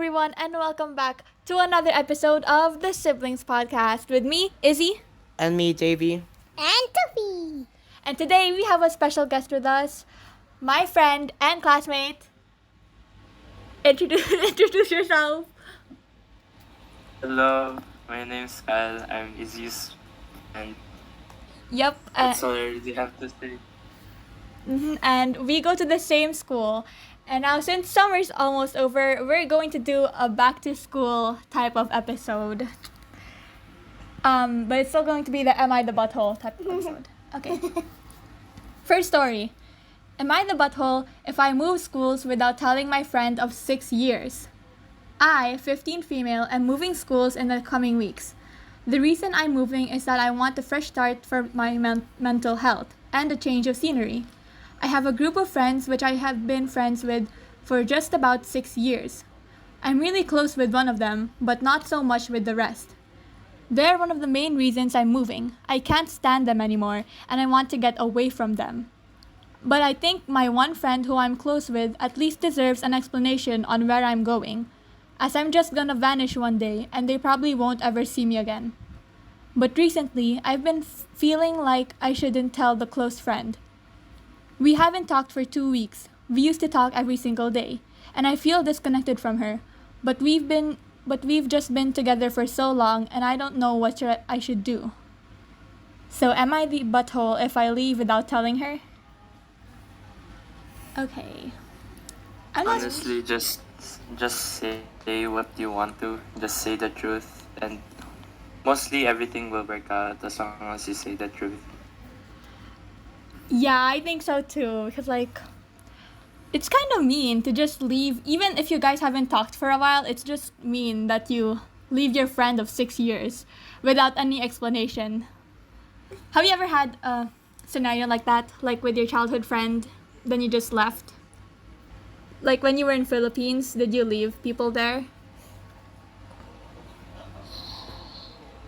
everyone, and welcome back to another episode of the Siblings Podcast with me, Izzy. And me, JV. And Tuffy. And today we have a special guest with us, my friend and classmate. Introduce yourself. Hello, my name's Kyle. I'm Izzy's and Yep. that's all I really have to say. And we go to the same school. And now, since summer's almost over, we're going to do a back to school type of episode. But it's still going to be the Am I the Butthole type of episode. Okay. First story. Am I the butthole if I move schools without telling my friend of 6 years? I, 15 female, am moving schools in the coming weeks. The reason I'm moving is that I want a fresh start for my mental health and a change of scenery. I have a group of friends which I have been friends with for just about 6 years. I'm really close with one of them, but not so much with the rest. They're one of the main reasons I'm moving. I can't stand them anymore, and I want to get away from them. But I think my one friend who I'm close with at least deserves an explanation on where I'm going, as I'm just gonna vanish one day, and they probably won't ever see me again. But recently, I've been feeling like I shouldn't tell the close friend. We haven't talked for 2 weeks. We used to talk every single day, and I feel disconnected from her. But we've just been together for so long, and I don't know what I should do. So am I the butthole if I leave without telling her? Okay. Honestly, just say what you want to. Just say the truth, and mostly everything will work out as long as you say the truth. Yeah, I think so too. Because, it's kind of mean to just leave. Even if you guys haven't talked for a while, it's just mean that you leave your friend of 6 years without any explanation. Have you ever had a scenario like that? Like with your childhood friend, then you just left? Like when you were in Philippines, did you leave people there?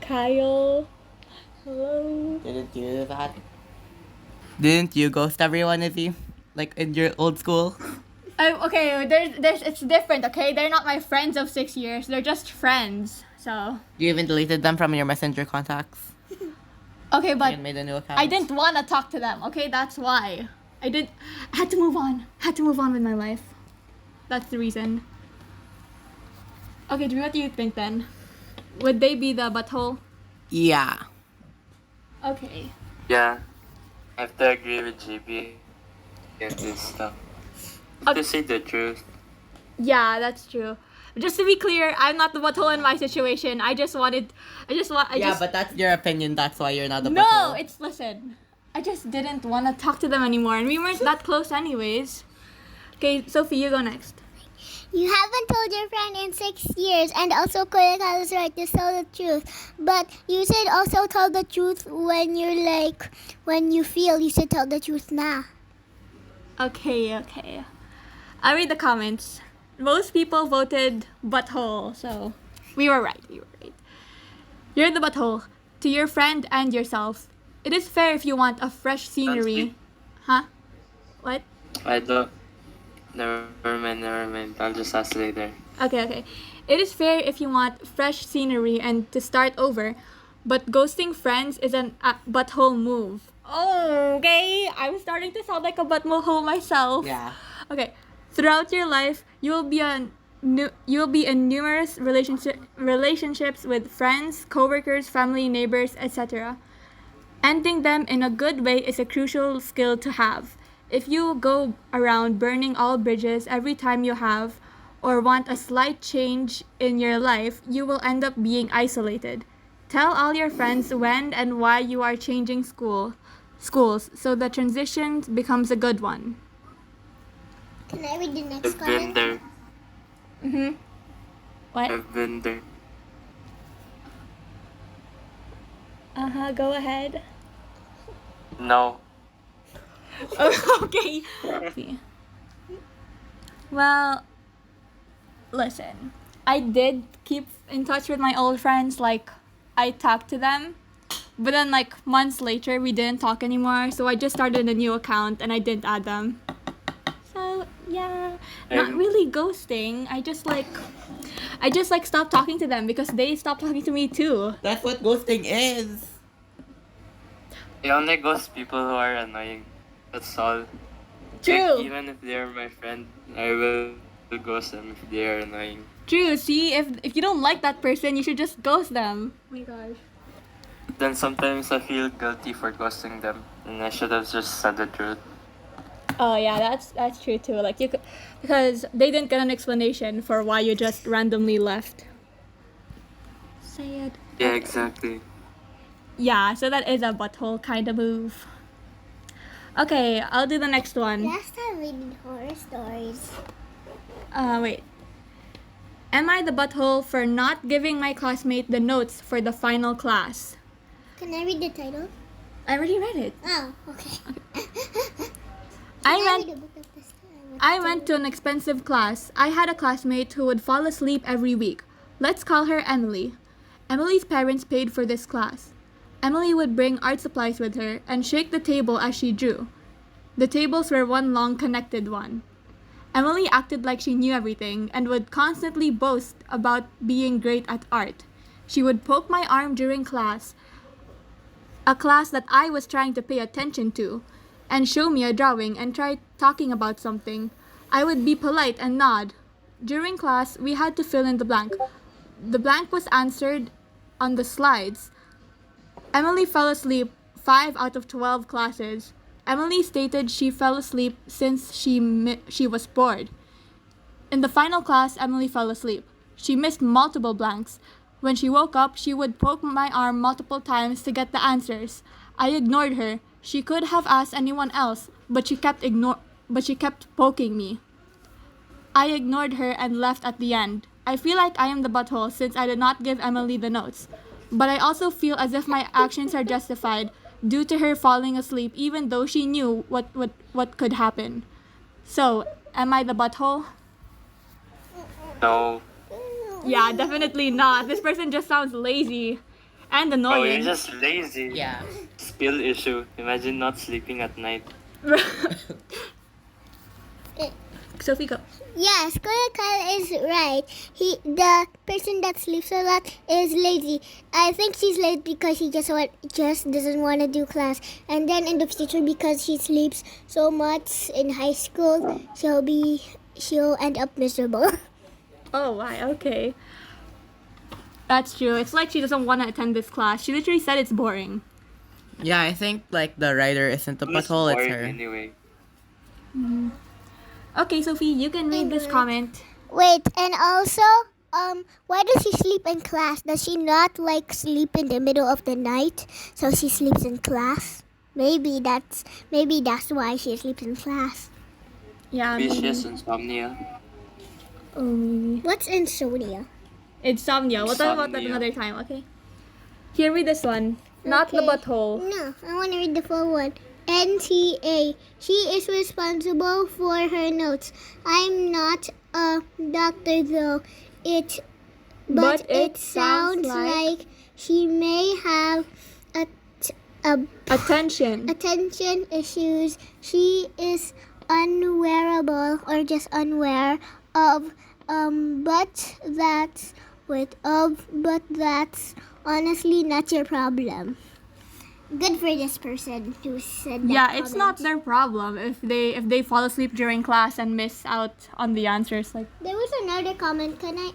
Kyle? Hello? Didn't you do that? Didn't you ghost everyone, Izzy? Like in your old school? Okay, there's it's different, okay? They're not my friends of 6 years. They're just friends. So. You even deleted them from your messenger contacts? Okay, but And made a new account? I didn't want to talk to them, okay? That's why. I had to move on. Had to move on with my life. That's the reason. Okay, what do you think then? Would they be the butthole? Yeah. Okay. Yeah, I have to agree with GB and this stuff. Okay. To say the truth. Yeah, that's true. Just to be clear, I'm not the butthole in my situation. But that's your opinion, that's why you're not the No, butthole. listen. I just didn't want to talk to them anymore, and we weren't that close anyways. Okay, Sophie, you go next. You haven't told your friend in 6 years, and also Kuya Kyle is right to tell the truth. But you should also tell the truth when you feel you should tell the truth now. Okay. I'll read the comments. Most people voted butthole, so we were right. You're the butthole to your friend and yourself. It is fair if you want a fresh scenery. Huh? What? I don't. Never mind. I'll just ask later. Okay. It is fair if you want fresh scenery and to start over, but ghosting friends is a butthole move. Oh, okay. I'm starting to sound like a butthole myself. Yeah. Okay. Throughout your life, you will be in numerous relationships with friends, coworkers, family, neighbors, etc. Ending them in a good way is a crucial skill to have. If you go around burning all bridges every time you have or want a slight change in your life, you will end up being isolated. Tell all your friends when and why you are changing schools so the transition becomes a good one. Can I read the next I've been comment? there. What? I've been there. Go ahead. No. Okay. See. Well, listen. I did keep in touch with my old friends. Like, I talked to them. But then, months later, we didn't talk anymore. So I just started a new account and I didn't add them. So, Yeah, not I'm- really ghosting. I just like stop talking to them because they stop talking to me too. That's what ghosting is. I only ghost people who are annoying. That's all. True. Like, even if they're my friend, I will ghost them if they are annoying. True. See, if you don't like that person, you should just ghost them. Oh my gosh. Then sometimes I feel guilty for ghosting them, and I should have just said the truth. Oh yeah, that's true too. Like you could, because they didn't get an explanation for why you just randomly left. Say it. Yeah, exactly. Yeah, so that is a butthole kind of move. Okay, I'll do the next one. Last time we did horror stories. Wait. Am I the butthole for not giving my classmate the notes for the final class? Can I read the title? I already read it. Oh, okay. I Can went read the book of this time? I went to an expensive class. I had a classmate who would fall asleep every week. Let's call her Emily. Emily's parents paid for this class. Emily would bring art supplies with her and shake the table as she drew. The tables were one long connected one. Emily acted like she knew everything and would constantly boast about being great at art. She would poke my arm during class, a class that I was trying to pay attention to, and show me a drawing and try talking about something. I would be polite and nod. During class, we had to fill in the blank. The blank was answered on the slides. Emily fell asleep 5 out of 12 classes. Emily stated she fell asleep since she was bored. In the final class, Emily fell asleep. She missed multiple blanks. When she woke up, she would poke my arm multiple times to get the answers. I ignored her. She could have asked anyone else, but she kept poking me. I ignored her and left at the end. I feel like I am the butthole since I did not give Emily the notes. But I also feel as if my actions are justified due to her falling asleep even though she knew what could happen. So, am I the butthole? No. Yeah, definitely not. This person just sounds lazy and Oh, you're annoying. just lazy. Yeah. Spill issue. Imagine not sleeping at night. Sophie, go. Yes, Kuya Kyle is right. The person that sleeps a lot is lazy. I think she's late because she just doesn't want to do class. And then in the future, because she sleeps so much in high school, she'll end up miserable. Oh, why? Okay. That's true. It's like she doesn't want to attend this class. She literally said it's boring. Yeah, I think like the writer isn't the Who's butthole, it's bored her. anyway. Okay, Sophie, you can read this comment. Wait, and also, why does she sleep in class? Does she not like sleep in the middle of the night? So she sleeps in class? Maybe that's why she sleeps in class. Yeah, Maybe she maybe. has insomnia. Oh, maybe. What's insomnia? Insomnia. We'll talk about that Insomnia. another time, okay? Here, read this one. Not the Okay. butthole. No, I want to read the full one. NTA. She is responsible for her notes. I'm not a doctor though. But it sounds like she may have Attention. attention issues. She is unwearable or just unaware of but that's honestly not your problem. Good for this person who said that. Yeah, it's not comment. their problem if they fall asleep during class and miss out on the answers. Like, There was another comment. Can I?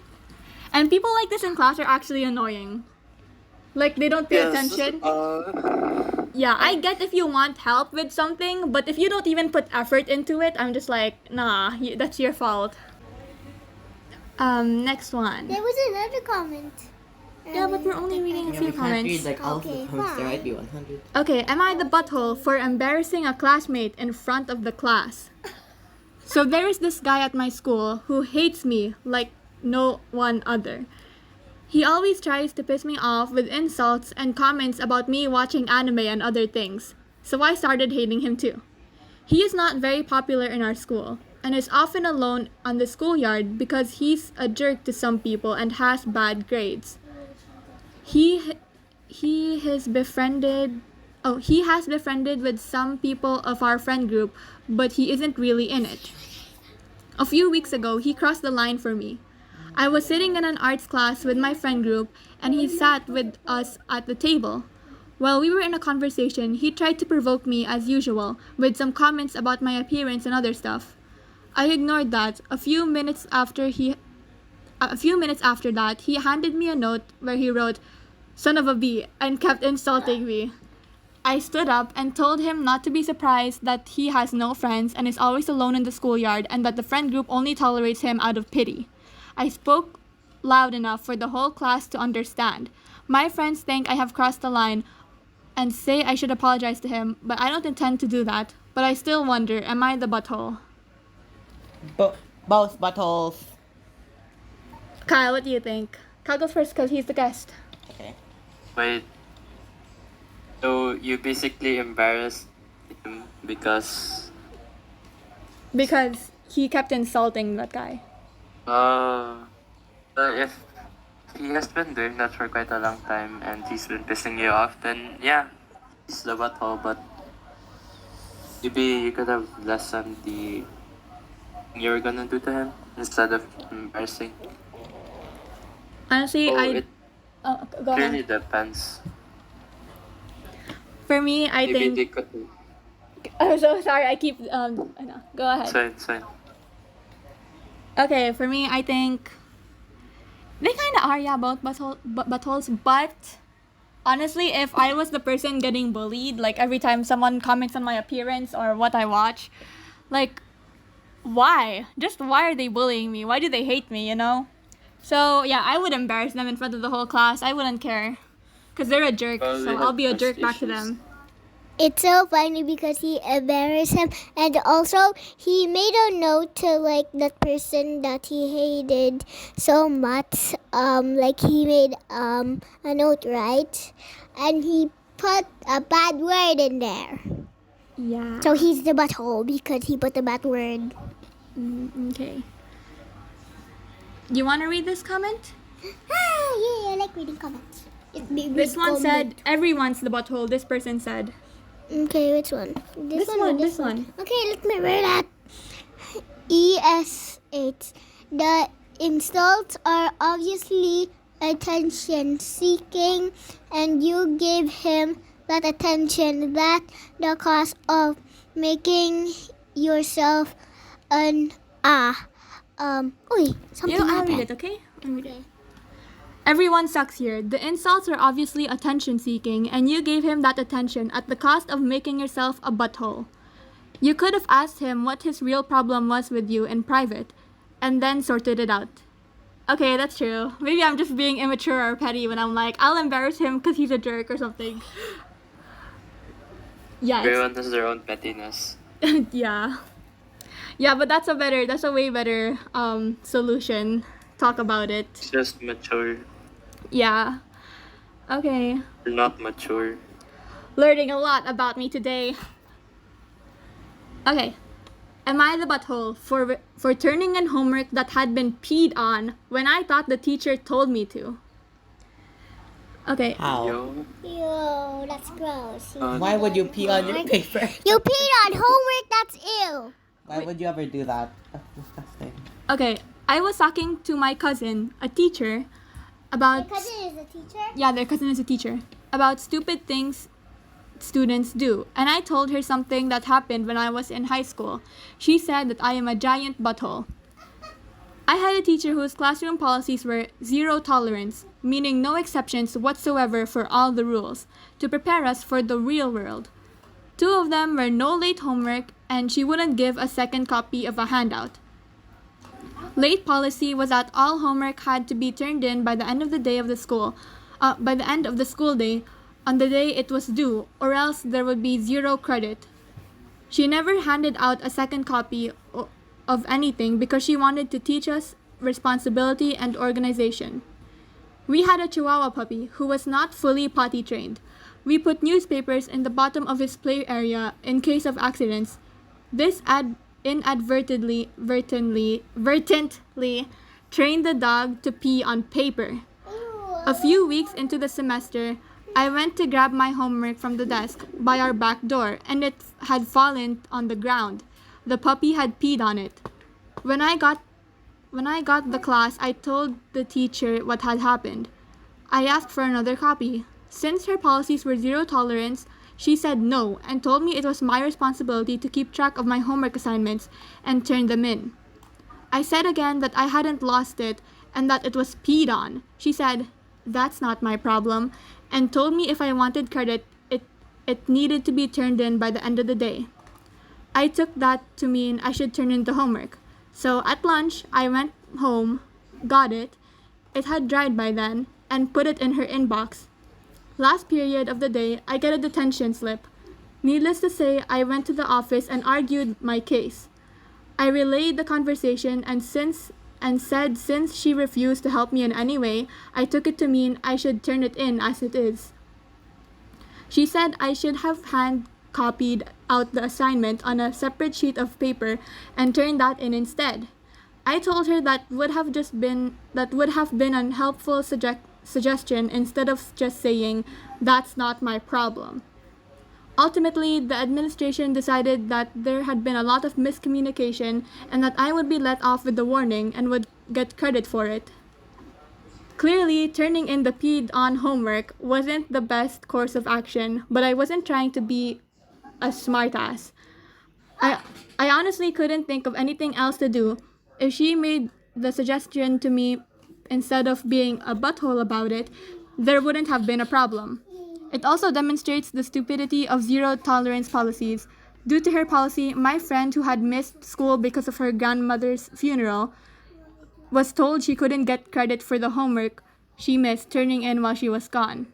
and people like this in class are actually annoying. Like, they don't pay attention. Yeah, I get if you want help with something, but if you don't even put effort into it, I'm just like, nah, that's your fault. Next one. There was another comment. Yeah, but we're only reading a Yeah, few we can't read comments. like all of Okay, the comments. There fine. might be 100. Okay, am I the butthole for embarrassing a classmate in front of the class? So there is this guy at my school who hates me like no one other. He always tries to piss me off with insults and comments about me watching anime and other things. So I started hating him too. He is not very popular in our school and is often alone on the schoolyard because he's a jerk to some people and has bad grades. He has befriended with some people of our friend group, but he isn't really in it. A few weeks ago, he crossed the line for me. I was sitting in an arts class with my friend group, and he sat with us at the table. While we were in a conversation, he tried to provoke me as usual, with some comments about my appearance and other stuff. I ignored that. A few minutes after that, he handed me a note where he wrote, "Son of a bee," and kept insulting me. I stood up and told him not to be surprised that he has no friends and is always alone in the schoolyard, and that the friend group only tolerates him out of pity. I spoke loud enough for the whole class to understand. My friends think I have crossed the line and say I should apologize to him, but I don't intend to do that. But I still wonder, am I the butthole? Both buttholes. Kyle, what do you think? Kyle goes first because he's the guest. Okay. Wait. So you basically embarrassed him because Because he kept insulting that guy. if he has been doing that for quite a long time and he's been pissing you off, then yeah, he's the butthole. But maybe you could have lessened the thing you were gonna do to him instead of embarrassing. Honestly, It go really ahead. depends. For me, I Maybe think. they could. I'm so sorry. I keep. No, go ahead. It's fine. Okay, for me, I think they kind of are, yeah, both buttholes. But honestly, if I was the person getting bullied, like every time someone comments on my appearance or what I watch, like, why? Just why are they bullying me? Why do they hate me, you know? So, yeah, I would embarrass them in front of the whole class. I wouldn't care. Because they're a jerk, Well, they so have I'll be a jerk trust back to issues. them. It's so funny because he embarrassed him, and also he made a note to like that person that he hated so much. Like he made a note, right? And he put a bad word in there. Yeah. So he's the butthole because he put a bad word. Okay. You want to read this comment? Yeah, I like reading comments. This one said, everyone's the butthole, this person said. Okay, which one? This or one. Okay, let me read that. ES8. The insults are obviously attention seeking, and you give him that attention. That the cause of making yourself an something I'll happened. read it, okay? I'll read it. Everyone sucks here. The insults are obviously attention seeking, and you gave him that attention at the cost of making yourself a butthole. You could have asked him what his real problem was with you in private, and then sorted it out. Okay, that's true. Maybe I'm just being immature or petty when I'm like, I'll embarrass him because he's a jerk or something. Yeah, Everyone has their own pettiness. yeah. Yeah, but that's a way better solution. Talk about it. It's just mature. Yeah. Okay. You're not mature. Learning a lot about me today. Okay. Am I the butthole for turning in homework that had been peed on when I thought the teacher told me to? Okay. How? Yo. Ew, that's gross. Why would you pee on your paper? You peed on homework, that's ew. Why would you ever do that? That's disgusting. Okay. I was talking to my cousin, a teacher, about... Your cousin is a teacher? Yeah, their cousin is a teacher. About stupid things students do. And I told her something that happened when I was in high school. She said that I am a giant butthole. I had a teacher whose classroom policies were zero tolerance, meaning no exceptions whatsoever for all the rules, to prepare us for the real world. 2 of them were no late homework, and she wouldn't give a second copy of a handout. Late policy was that all homework had to be turned in by the end of the day of the school, by the end of the school day, on the day it was due, or else there would be 0 credit. She never handed out a second copy of anything because she wanted to teach us responsibility and organization. We had a Chihuahua puppy who was not fully potty trained. We put newspapers in the bottom of his play area in case of accidents. This inadvertently trained the dog to pee on paper. A few weeks into the semester, I went to grab my homework from the desk by our back door, and it had fallen on the ground. The puppy had peed on it. When I got the class, I told the teacher what had happened. I asked for another copy. Since her policies were zero tolerance, she said no and told me it was my responsibility to keep track of my homework assignments and turn them in. I said again that I hadn't lost it and that it was peed on. She said, "That's not my problem," and told me if I wanted credit, it needed to be turned in by the end of the day. I took that to mean I should turn in the homework. So at lunch, I went home, got it had dried by then, and put it in her inbox. Last period of the day, I get a detention slip. Needless to say, I went to the office and argued my case. I relayed the conversation and said since she refused to help me in any way, I took it to mean I should turn it in as it is. She said I should have hand copied out the assignment on a separate sheet of paper and turned that in instead. I told her that would have been a helpful suggestion instead of just saying that's not my problem. Ultimately, the administration decided that there had been a lot of miscommunication and that I would be let off with the warning and would get credit for it. Clearly, turning in the peed on homework wasn't the best course of action, but I wasn't trying to be a smartass. I honestly couldn't think of anything else to do. If she made the suggestion to me instead of being a butthole about it, there wouldn't have been a problem. It also demonstrates the stupidity of zero tolerance policies. Due to her policy, my friend who had missed school because of her grandmother's funeral was told she couldn't get credit for the homework she missed turning in while she was gone.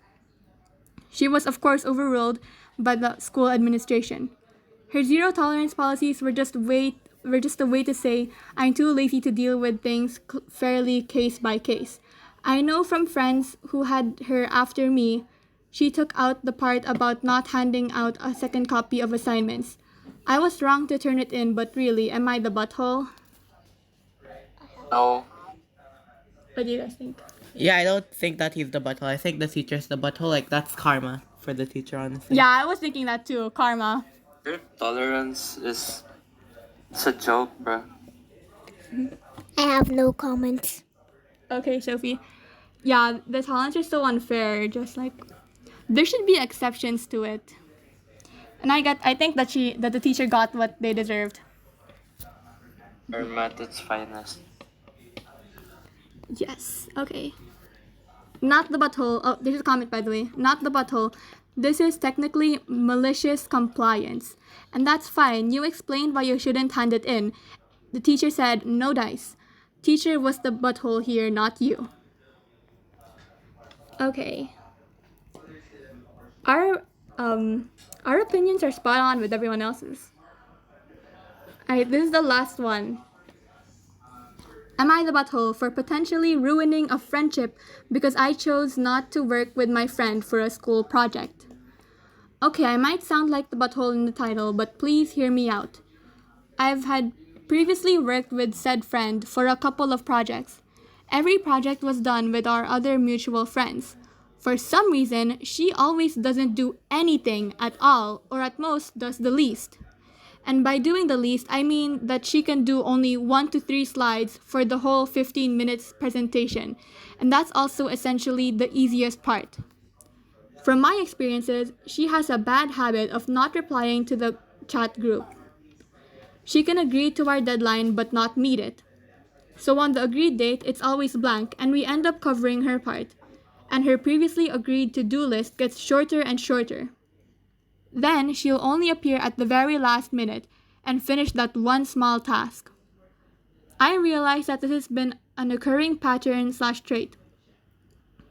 She was, of course, overruled by the school administration. Her zero tolerance policies were just a way to say I'm too lazy to deal with things fairly case by case. I know from friends who had her after me, she took out the part about not handing out a second copy of assignments. I was wrong to turn it in, but really, am I the butthole? No. What do you guys think? Yeah, I don't think that he's the butthole. I think the teacher's the butthole. Like, that's karma for the teacher, honestly. Yeah, I was thinking that too. Karma. Your tolerance is... It's a joke, bruh. I have no comments. Okay, Sophie. Yeah, the tolerance is so unfair. Just like there should be exceptions to it. And I think that the teacher got what they deserved. Or at its finest. Yes. Okay. Not the butthole. Oh, there's a comment by the way. Not the butthole. This is technically malicious compliance. And that's fine. You explained why you shouldn't hand it in. The teacher said, no dice. Teacher was the butthole here, not you. Okay. Our opinions are spot on with everyone else's. Alright, this is the last one. Am I the butthole for potentially ruining a friendship because I chose not to work with my friend for a school project? Okay, I might sound like the butthole in the title, but please hear me out. I've had previously worked with said friend for a couple of projects. Every project was done with our other mutual friends. For some reason, she always doesn't do anything at all, or at most does the least. And by doing the least, I mean that she can do only 1 to 3 slides for the whole 15 minutes presentation. And that's also essentially the easiest part. From my experiences, she has a bad habit of not replying to the chat group. She can agree to our deadline but not meet it. So on the agreed date, it's always blank and we end up covering her part. And her previously agreed to-do list gets shorter and shorter. Then she'll only appear at the very last minute and finish that one small task. I realize that this has been an occurring pattern/trait.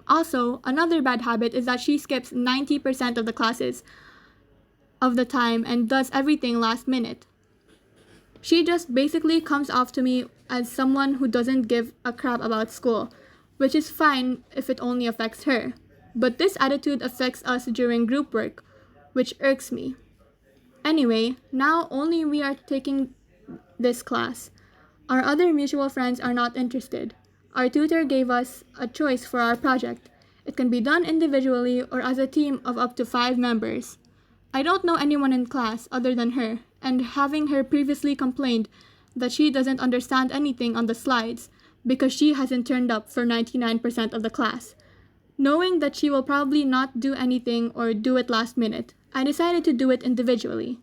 Also, another bad habit is that she skips 90% of the classes of the time and does everything last minute. She just basically comes off to me as someone who doesn't give a crap about school, which is fine if it only affects her. But this attitude affects us during group work, which irks me. Anyway, now only we are taking this class. Our other mutual friends are not interested. Our tutor gave us a choice for our project. It can be done individually or as a team of up to 5 members. I don't know anyone in class other than her, and having her previously complained that she doesn't understand anything on the slides because she hasn't turned up for 99% of the class. Knowing that she will probably not do anything or do it last minute, I decided to do it individually.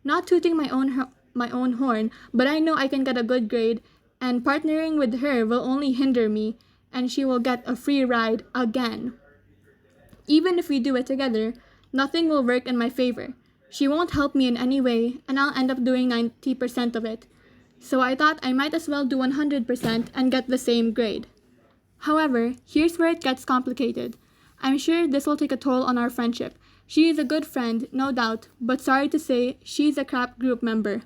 Not tooting my own horn, but I know I can get a good grade, and partnering with her will only hinder me, and she will get a free ride again. Even if we do it together, nothing will work in my favor. She won't help me in any way, and I'll end up doing 90% of it. So I thought I might as well do 100% and get the same grade. However, here's where it gets complicated. I'm sure this will take a toll on our friendship. She is a good friend, no doubt, but sorry to say, she's a crap group member.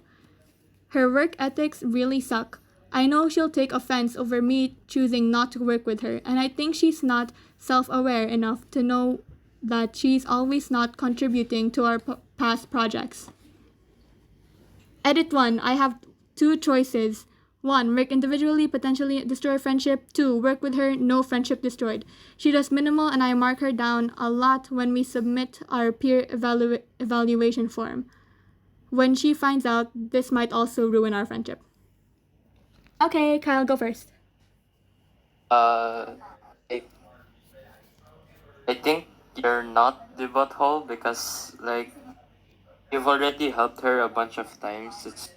Her work ethics really suck. I know she'll take offense over me choosing not to work with her, and I think she's not self-aware enough to know that she's always not contributing to our past projects. Edit 1. I have two choices. 1. Work individually, potentially destroy friendship. 2. Work with her, no friendship destroyed. She does minimal and I mark her down a lot when we submit our peer evaluation form. When she finds out, this might also ruin our friendship. Okay, Kyle, go first. I think you're not the butthole because like you've already helped her a bunch of times. It's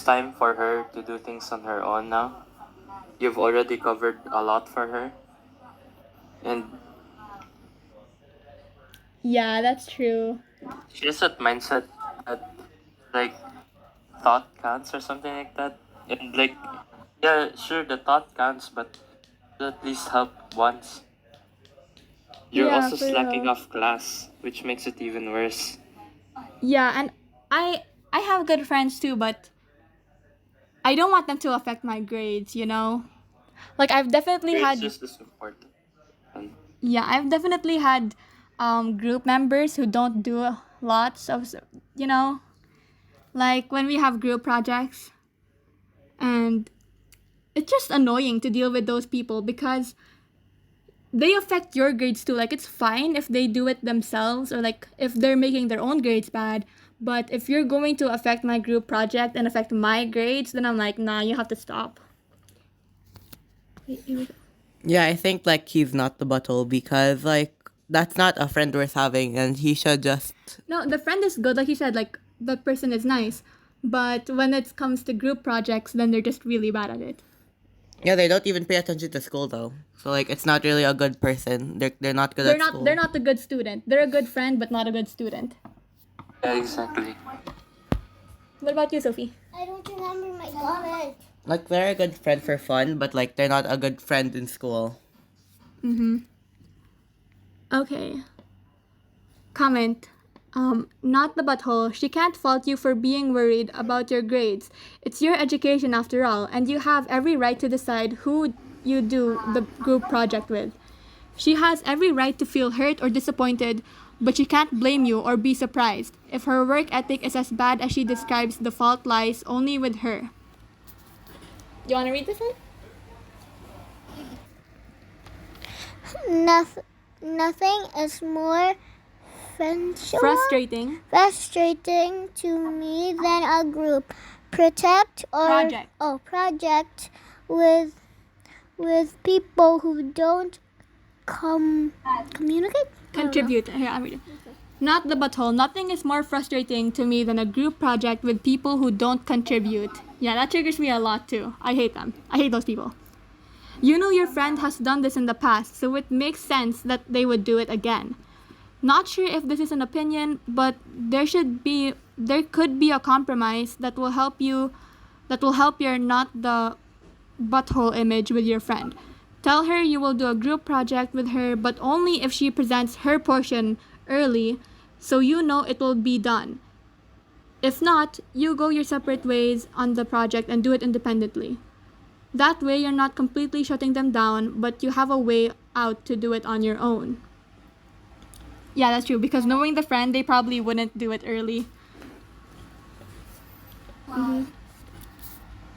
time for her to do things on her own now. You've already covered a lot for her. And Yeah, that's true. she has that mindset that like thought counts or something like that. And like yeah, sure the thought counts, but at least help once. You're Yeah, also for slacking real. off class, which makes it even worse. Yeah, and I have good friends too, but I don't want them to affect my grades, you know? Like I've definitely It's had just as important. And yeah, I've definitely had group members who don't do lots of, you know, like when we have group projects, and it's just annoying to deal with those people because they affect your grades too. Like it's fine if they do it themselves or like if they're making their own grades bad, but if you're going to affect my group project and affect my grades, then I'm like, nah, you have to stop. Wait, here we go. Yeah, I think like he's not the butthole because like that's not a friend worth having, and he should just. No, the friend is good, like you said, like the person is nice, but when it comes to group projects, then they're just really bad at it. Yeah, they don't even pay attention to school though. So like it's not really a good person. They're not good at school. They're not a good student. They're a good friend, but not a good student. yeah, exactly. What about you, Sophie? I don't remember my comment. Like they're a good friend for fun, but like they're not a good friend in school. Okay. Comment. Not the butthole. She can't fault you for being worried about your grades. It's your education after all, and you have every right to decide who you do the group project with. She has every right to feel hurt or disappointed, but she can't blame you or be surprised. If her work ethic is as bad as she describes, the fault lies only with her. You want to read this one? Nothing is more Frustrating. frustrating to me than a group project with people who don't communicate. Contribute. Here, I'll read it. Not the butthole. Nothing is more frustrating to me than a group project with people who don't contribute. Yeah, that triggers me a lot too. I hate them. I hate those people. You know your friend has done this in the past, so it makes sense that they would do it again. Not sure if this is an opinion, but there could be a compromise that will help your not the butthole image with your friend. Tell her you will do a group project with her, but only if she presents her portion early, so you know it will be done. If not, you go your separate ways on the project and do it independently. That way you're not completely shutting them down, but you have a way out to do it on your own. Yeah, that's true, because knowing the friend, they probably wouldn't do it early.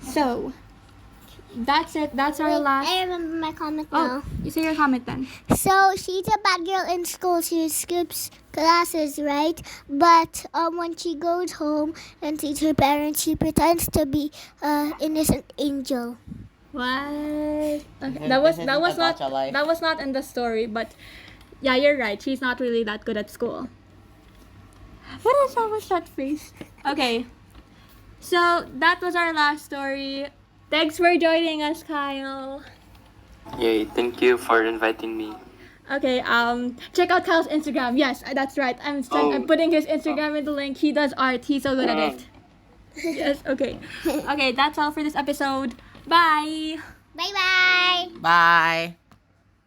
So, that's it. That's our Wait, last. I remember my comment Oh, now. you say your comment then. So she's a bad girl in school. She skips classes, right? But when she goes home and sees her parents, she pretends to be innocent angel. What? Okay, This that was isn't that was the not gacha life. that was not in the story, but yeah, you're right. She's not really that good at school. What is that with that face? Okay. So that was our last story. Thanks for joining us, Kyle. Yay, thank you for inviting me. Okay, check out Kyle's Instagram. Yes, that's right. I'm Oh. putting his Instagram in the link. He does art. He's so good at it. Yes, okay. Okay, that's all for this episode. Bye. Bye bye. Bye.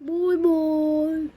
Bye bye.